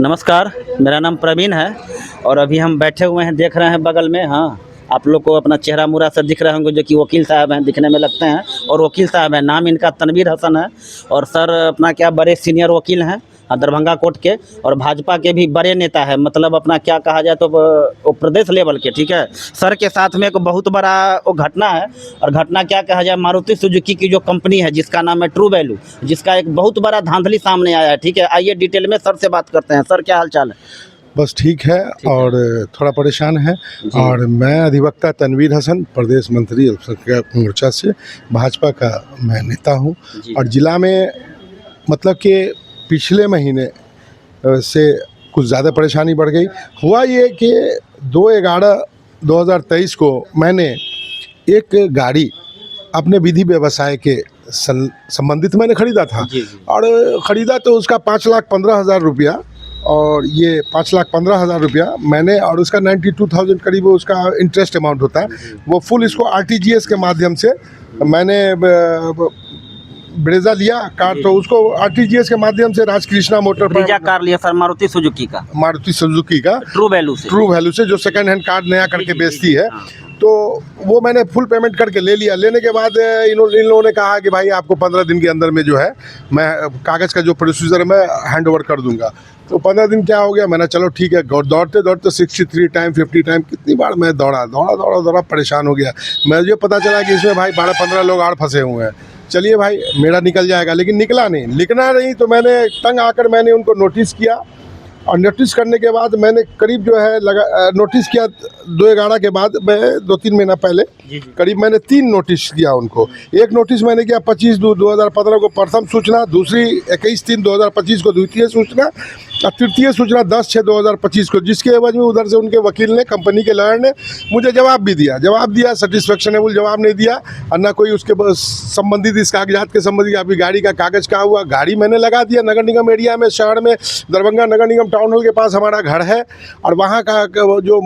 नमस्कार, मेरा नाम प्रवीण है और अभी हम बैठे हुए हैं, देख रहे हैं बगल में। हाँ, आप लोग को अपना चेहरा मुरा से दिख रहे होंगे, जो कि वकील साहब हैं, दिखने में लगते हैं। और वकील साहब हैं, नाम इनका तनवीर हसन है। और सर अपना क्या बड़े सीनियर वकील हैं दरभंगा कोर्ट के, और भाजपा के भी बड़े नेता है। मतलब अपना क्या कहा जाए तो वो प्रदेश लेवल के, ठीक है। सर के साथ में एक बहुत बड़ा वो घटना है। और घटना क्या कहा जाए, मारुति सुजुकी की जो कंपनी है जिसका नाम है ट्रू वैल्यू, जिसका एक बहुत बड़ा धांधली सामने आया है, ठीक है। आइए डिटेल में सर से बात करते हैं। सर क्या हाल चाल है? बस ठीक है और थोड़ा परेशान है। और मैं अधिवक्ता तनवीर हसन, प्रदेश मंत्री अल्पसंख्यक मोर्चा से, भाजपा का मैं नेता हूं। और ज़िला में मतलब कि पिछले महीने से कुछ ज़्यादा परेशानी बढ़ गई। हुआ ये कि 2/11/2023 को मैंने एक गाड़ी अपने विधि व्यवसाय के संबंधित मैंने ख़रीदा था। और ख़रीदा तो उसका 5,15,000 रुपया, और ये 5,15,000 रुपया मैंने, और उसका 92,000 करीब उसका इंटरेस्ट अमाउंट होता है। वो फुल इसको RTGS के माध्यम से मैंने ब्रेजा लिया कार, तो उसको RTGS के माध्यम से राजकृष्णा मोटर ब्रेजा कार लिया सर, मारुति सुजुकी का ट्रू वैल्यू से जो सेकंड हैंड कार नया करके बेचती है। तो वो मैंने फुल पेमेंट करके ले लिया। लेने के बाद इन लोगों ने कहा कि भाई आपको 15 दिन के अंदर में जो है मैं कागज़ का जो प्रोसीजर है मैं हैंड ओवर कर दूंगा। तो 15 दिन क्या हो गया, मैंने चलो ठीक है। दौड़ते 63 टाइम 50 टाइम कितनी बार मैं दौड़ा परेशान हो गया। मुझे पता चला कि इसमें भाई 12-15 लोग और फंसे हुए हैं। चलिए भाई मेरा निकल जाएगा, लेकिन लिखना नहीं। तो मैंने तंग आकर मैंने उनको नोटिस किया, और नोटिस करने के बाद मैंने करीब जो है नोटिस किया 2/11 के बाद। मैं 2-3 महीना पहले करीब मैंने 3 नोटिस किया उनको। एक नोटिस मैंने किया 25/2/2015 को प्रथम सूचना, दूसरी 21/3/2025 को द्वितीय सूचना, और तृतीय सूचना 10/6/2025 को, जिसके एवज में उधर से उनके वकील ने, कंपनी के लॉयर ने मुझे जवाब दिया। सेटिस्फेक्शनेबल जवाब नहीं दिया, और ना कोई उसके संबंधित इस कागजात के संबंधित आपकी गाड़ी का कागज़ का हुआ। गाड़ी मैंने लगा दिया नगर निगम एरिया में, शहर में, दरभंगा नगर निगम टाउन हॉल के पास हमारा घर है। और वहाँ का जो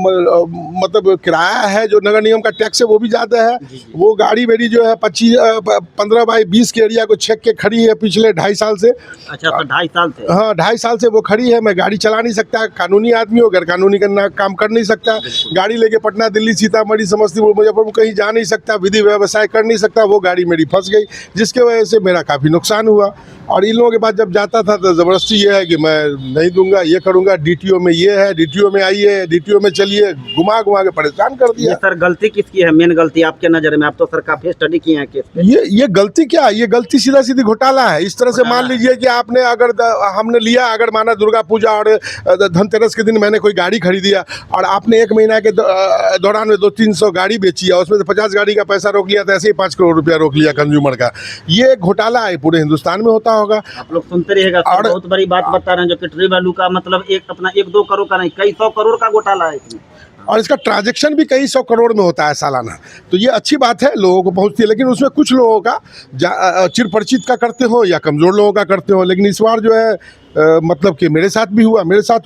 मतलब किराया है, जो नगर निगम का टैक्स है, वो भी ज़्यादा है। वो गाड़ी मेरी जो है 15/20 के एरिया को छेक के खड़ी है पिछले 2.5 साल से। अच्छा, तो 2.5 साल से? हाँ, 2.5 साल से वो खड़ी है। मैं गाड़ी चला नहीं सकता, कानूनी आदमी हो, गैर कानूनी काम कर नहीं सकता। गाड़ी लेके पटना, दिल्ली, सीतामढ़ी, समस्तीपुर, मुजफ्फरपुर कहीं जा नहीं सकता, विधि व्यवसाय कर नहीं सकता। वो गाड़ी मेरी फंस गई, जिसके वजह से मेरा काफ़ी नुकसान हुआ। और इन लोगों के पास जब जाता था तो ज़बरदस्ती ये है कि मैं नहीं दूंगा, ये करूंगा, DTO में ये है, DTO में आइए, DTO में चलिए, घुमा के परेशान कर दिया। ये सर गलती किसकी है, मेन गलती आपके नज़र में? आप तो सर काफ़ी स्टडी किए हैं केस पे। ये गलती क्या है? ये गलती सीधा सीधी घोटाला है। इस तरह से मान लीजिए कि आपने हमने लिया, अगर माना दुर्गा पूजा और धनतेरस के दिन मैंने कोई गाड़ी खरीदिया, और आपने 1 महीना के दौरान में 200-300 गाड़ी बेची है, उसमें से 50 गाड़ी का पैसा रोक लिया, तो ऐसे ही 5 करोड़ रुपया रोक लिया कंज्यूमर का। ये घोटाला है, पूरे हिंदुस्तान में होता होगा। आप लोग सुनते रहिएगा। और बहुत बड़ी बात बता रहे हैं, जो कि ट्रू वैल्यू का मतलब अपना 1-2 करोड़ का नहीं, कई 100 करोड़ का घोटाला है इसमें। और इसका ट्रांजैक्शन भी कई 100 करोड़ में होता है सालाना। तो ये अच्छी बात है, लोगों को पहुंचती है। लेकिन उसमें कुछ लोगों का चिर परिचित का करते हो या कमज़ोर लोगों का करते हो। लेकिन इस बार जो है मतलब कि मेरे साथ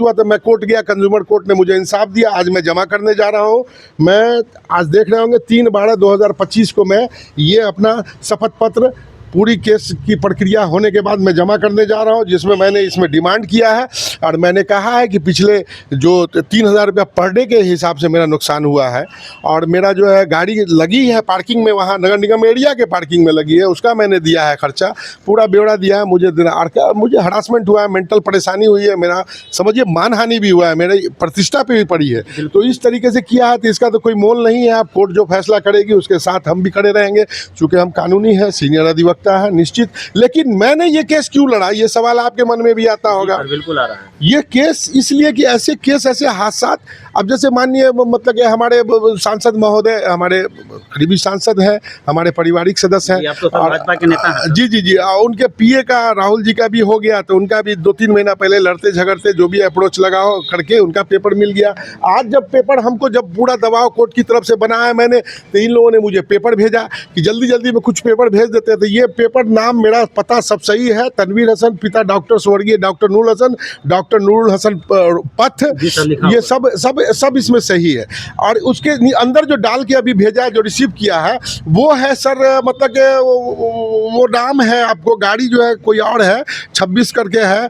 हुआ। तो मैं कोर्ट गया, कंज्यूमर कोर्ट ने मुझे इंसाफ दिया। आज मैं जमा करने जा रहा हूँ। मैं आज देख रहे होंगे 3/12/2025 को मैं ये अपना शपथ पत्र पूरी केस की प्रक्रिया होने के बाद मैं जमा करने जा रहा हूं, जिसमें मैंने इसमें डिमांड किया है। और मैंने कहा है कि पिछले जो 3,000 रुपया पर डे के हिसाब से मेरा नुकसान हुआ है, और मेरा जो है गाड़ी लगी है पार्किंग में, वहाँ नगर निगम एरिया के पार्किंग में लगी है, उसका मैंने दिया है खर्चा, पूरा ब्यौरा दिया है। मुझे हरासमेंट हुआ है, मेंटल परेशानी हुई है, मेरा समझिए मानहानि भी हुआ है, मेरे प्रतिष्ठा पे भी पड़ी है। तो इस तरीके से किया है, तो इसका तो कोई मोल नहीं है। आप कोर्ट जो फैसला करेगी उसके साथ हम भी खड़े रहेंगे, चूँकि हम कानूनी है, सीनियर अधिवक्ता है निश्चित। लेकिन मैंने ये केस क्यों लड़ा, ये सवाल आपके मन में भी आता होगा। बिल्कुल आ रहा है ये केस इसलिए कि ऐसे केस, ऐसे हादसा, अब जैसे माननीय मतलब कि हमारे सांसद महोदय, हमारे करीबी सांसद हैं, हमारे पारिवारिक सदस्य हैं, तो भाजपा के नेता हैं। जी, उनके PA का, राहुल जी का भी हो गया, तो उनका भी 2-3 महीना पहले लड़ते झगड़ते जो भी अप्रोच लगा हो करके उनका पेपर मिल गया। आज जब पेपर हमको, जब पूरा दबाव कोर्ट की तरफ से बनाया मैंने, तो इन लोगों ने मुझे पेपर भेजा कि जल्दी में कुछ पेपर भेज देते हैं। तो ये पेपर, नाम मेरा पता सब सही है, तनवीर हसन, पिता डॉक्टर स्वर्गीय डॉक्टर नूरुल हसन, डॉक्टर नूरुल हसन पथ, ये सब सब इसमें सही है। और उसके अंदर जो डाल के अभी भेजा है, जो रिसीव किया है, वो है सर मतलब कि वो नाम है, आपको गाड़ी जो है कोई और है, 26 करके है,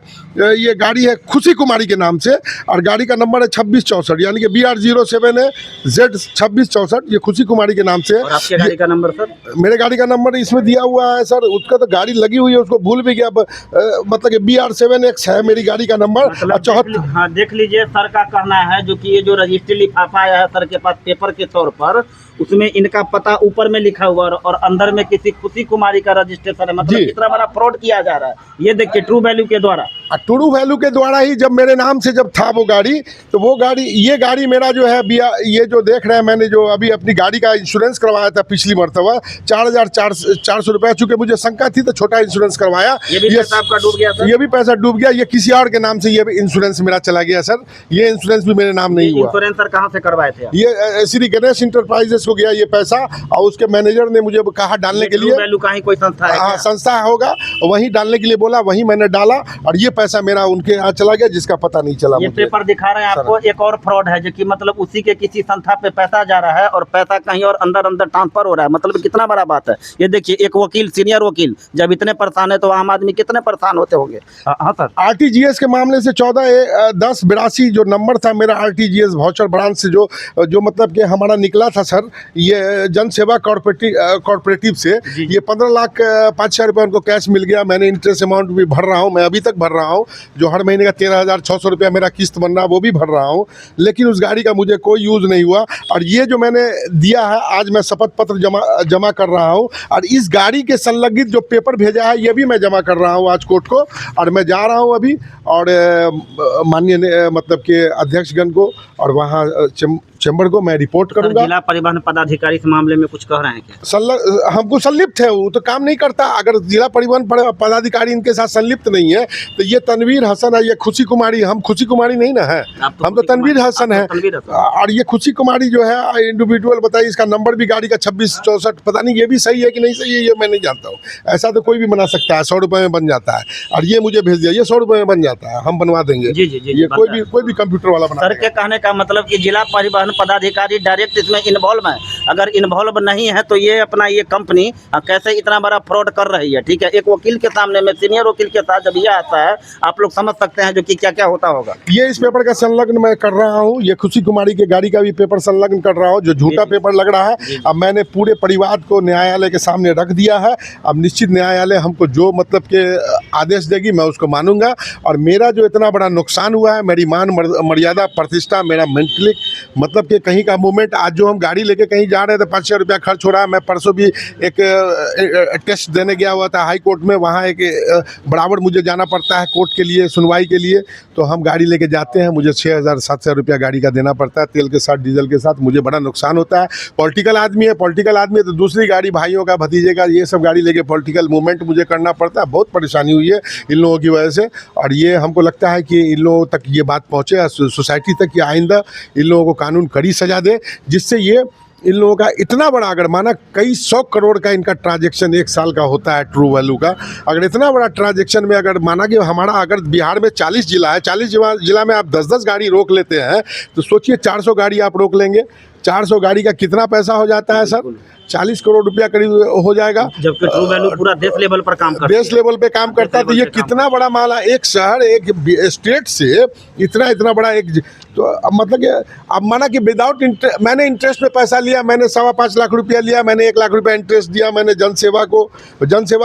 ये गाड़ी है खुशी कुमारी के नाम से, और गाड़ी का नंबर है 2664, यानी कि BR07 है Z2664, ये खुशी कुमारी के नाम से है। और आपके गाड़ी का नंबर सर? मेरे गाड़ी का नंबर इसमें दिया हुआ है सर, उसका तो गाड़ी लगी हुई है, उसको भूल भी गया। मतलब कि BR7X है मेरी गाड़ी का नंबर। मतलब हाँ, देख लीजिए, सर का कहना है जो कि ये जो रजिस्ट्री लिफाफा आया है सर के पास पेपर के तौर पर, उसमें इनका पता ऊपर में लिखा हुआ और अंदर में किसी खुशी कुमारी का रजिस्ट्रेशन है। मतलब कितना बड़ा फ्रॉड किया जा रहा है ये देखिए, ट्रू वैल्यू के द्वारा। ट्रू वैल्यू के द्वारा ही जब मेरे नाम से जब था वो गाड़ी, तो वो गाड़ी, ये गाड़ी मेरा जो है ये जो देख रहे हैं, मैंने जो अभी अपनी गाड़ी का इंश्योरेंस करवाया था पिछली मरतबा 4,400 रुपये, चूँकि मुझे शंका थी तो छोटा इंश्योरेंस करवाया। ये भी पैसा आपका डूब गया सर? ये भी पैसा डूब गया। ये किसी और के नाम से ये इंश्योरेंस मेरा चला गया सर, ये इंश्योरेंस भी मेरे नाम नहीं हुआ। इंश्योरेंस सर कहाँ से करवाए थे? ये श्री गणेश इंटरप्राइजेस को गया ये पैसा, और उसके मैनेजर ने मुझे कहा डालने के लिए। वैल्यू का ही कोई संस्था है? हाँ, संस्था होगा, वहीं डालने के लिए बोला, वहीं मैंने डाला, और ये पैसा मेरा उनके यहाँ चला गया, जिसका पता नहीं चला। ये पेपर दिखा रहे हैं आपको, एक और फ्रॉड है जो कि मतलब उसी के किसी संस्था पे पैसा जा रहा है और पैसा कहीं और अंदर ट्रांसफर हो रहा है। मतलब कितना बड़ा बात है ये देखिए। एक वकील, सीनियर वकील जब इतने परेशान है तो आम आदमी कितने परेशान होते होंगे। हाँ सर। RTGS के मामले से 14/10/82 जो नंबर था मेरा RTGS वाउचर ब्रांच से, जो मतलब कि हमारा निकला था सर, ये जन सेवा कॉर्पोरेटिव से, ये 15 लाख 5,000 रुपये उनको कैश मिल गया। मैंने इंटरेस्ट अमाउंट भी भर रहा हूँ, मैं अभी तक भर रहा हूँ, जो हर महीने का 13,600 रुपया मेरा किस्त बन रहा है वो भी भर रहा हूँ, लेकिन उस गाड़ी का मुझे कोई यूज़ नहीं हुआ। और ये जो मैंने दिया है, आज मैं शपथ पत्र जमा कर रहा हूँ, और इस गाड़ी के संलग्नित जो पेपर भेजा है ये भी मैं जमा कर रहा हूँ आज कोर्ट को। और मैं जा रहा हूँ अभी, और माननीय मतलब के अध्यक्षगण को और वहाँ चैम्बर को मैं रिपोर्ट करूंगा। जिला परिवहन पदाधिकारी इस मामले में कुछ कह रहे हैं क्या? हमको संलिप्त है, वो तो काम नहीं करता। अगर जिला परिवहन पदाधिकारी इनके साथ संलिप्त नहीं है तो ये तनवीर हसन है, ये खुशी कुमारी, हम खुशी कुमारी नहीं ना है, हम तो तनवीर हसन है। और ये खुशी कुमारी जो है इंडिविजुअल, बताइए इसका नंबर भी गाड़ी का 2664, पता नहीं ये भी सही है कि नहीं सही है, ये मैं नहीं जानता हूँ। ऐसा तो कोई भी बना सकता है, 100 रुपये में बन जाता है, और ये मुझे भेज दिया, ये 100 रुपये में बन जाता है, हम बनवा देंगे। ये कोई भी कंप्यूटर वाला बना। सर के कहने का मतलब कि जिला परिवहन पदाधिकारी डायरेक्ट इसमें इन्वॉल्व है। अगर इन्वॉल्व नहीं है तो ये अपना ये कंपनी कैसे इतना बड़ा फ्रॉड कर रही है। ठीक है, एक वकील के सामने में, सीनियर वकील के साथ जब ये आता है, आप लोग समझ सकते हैं जो कि क्या क्या होता होगा। ये इस पेपर का संलग्न मैं कर रहा हूँ, ये खुशी कुमारी की गाड़ी का भी पेपर संलग्न कर रहा हूँ, जो झूठा पेपर लग रहा है। अब मैंने पूरे परिवार को न्यायालय के सामने रख दिया है। अब निश्चित न्यायालय हमको जो मतलब के आदेश देगी मैं उसको मानूंगा। और मेरा जो इतना बड़ा नुकसान हुआ है, मेरी मान मर्यादा, प्रतिष्ठा, मेरा मेंटली मतलब कि कहीं का मूवमेंट, आज जो हम गाड़ी लेके कहीं जा रहे थे 5,000 रुपया खर्च हो रहा है। मैं परसों भी एक टेस्ट देने गया हुआ था हाई कोर्ट में, वहाँ एक बराबर मुझे जाना पड़ता है कोर्ट के लिए, सुनवाई के लिए। तो हम गाड़ी लेके जाते हैं, मुझे 6,000-7,000 रुपया गाड़ी का देना पड़ता है, तेल के साथ, डीजल के साथ। मुझे बड़ा नुकसान होता है। पॉलिटिकल आदमी है तो दूसरी गाड़ी, भाइयों का, भतीजे का, ये सब गाड़ी लेके पॉलिटिकल मूवमेंट मुझे करना पड़ता है। बहुत परेशानी हुई है इन लोगों की वजह से। और ये हमको लगता है कि इन लोगों तक ये बात पहुँचे, सोसाइटी तक, कि आइंदा इन लोगों को कानून कड़ी सजा दे, जिससे ये इन लोगों का इतना बड़ा, अगर माना कई 100 करोड़ का इनका ट्रांजैक्शन एक साल का होता है ट्रू वैल्यू का, अगर इतना बड़ा ट्रांजैक्शन में अगर माना कि हमारा, अगर बिहार में 40 जिला है, 40 जिला में आप 10-10 गाड़ी रोक लेते हैं, तो सोचिए 400 गाड़ी आप रोक लेंगे, 400 गाड़ी का कितना पैसा हो जाता है सर? 40 करोड़ रुपया करीब हो जाएगा। जबकि ट्रू वैल्यू पूरा देश लेवल पर काम करता है, देश लेवल पे काम करता है। तो ये कितना बड़ा मामला, एक शहर, एक स्टेट से इतना बड़ा एक, तो अब मतलब कि अब माना कि विदाउट इंटरेस्ट, मैंने इंटरेस्ट पे पैसा लिया, मैंने 5.25 लाख रुपया लिया, मैंने 1 लाख रुपया इंटरेस्ट दिया, मैंने जनसेवा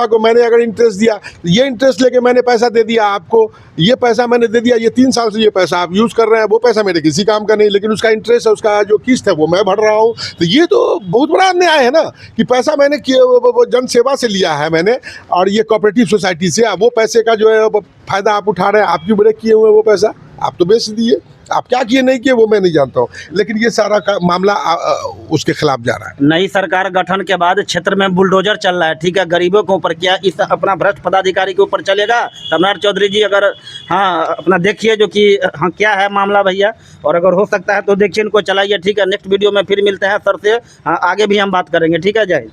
को मैंने अगर इंटरेस्ट दिया, ये इंटरेस्ट लेके मैंने पैसा दे दिया आपको, ये पैसा मैंने दे दिया, ये 3 साल से ये पैसा आप यूज़ कर रहे हैं, वो पैसा मेरे किसी काम का नहीं, लेकिन उसका इंटरेस्ट है, उसका जो किस्त है वो मैं भर रहा हूँ। तो ये तो बहुत बड़ा अन्याय है ना, कि पैसा मैंने जन सेवा से लिया है मैंने, और ये कोऑपरेटिव सोसाइटी से, वो पैसे का जो है फ़ायदा आप उठा रहे हैं। आप क्यों ब्रेक किए हुए वो पैसा? आप तो बेच दिए, आप क्या किए नहीं किए वो मैं नहीं जानता हूँ, लेकिन ये सारा मामला उसके खिलाफ जा रहा है। नई सरकार गठन के बाद क्षेत्र में बुलडोजर चल रहा है। ठीक है, गरीबों के ऊपर, क्या इस अपना भ्रष्ट पदाधिकारी के ऊपर चलेगा? सम्राट चौधरी जी, अगर हाँ अपना देखिए जो कि हाँ क्या है मामला भैया, और अगर हो सकता है तो देखिए, इनको चलाइए। ठीक है, नेक्स्ट वीडियो में फिर मिलते हैं सर से, हाँ आगे भी हम बात करेंगे। ठीक है, जय हिंद।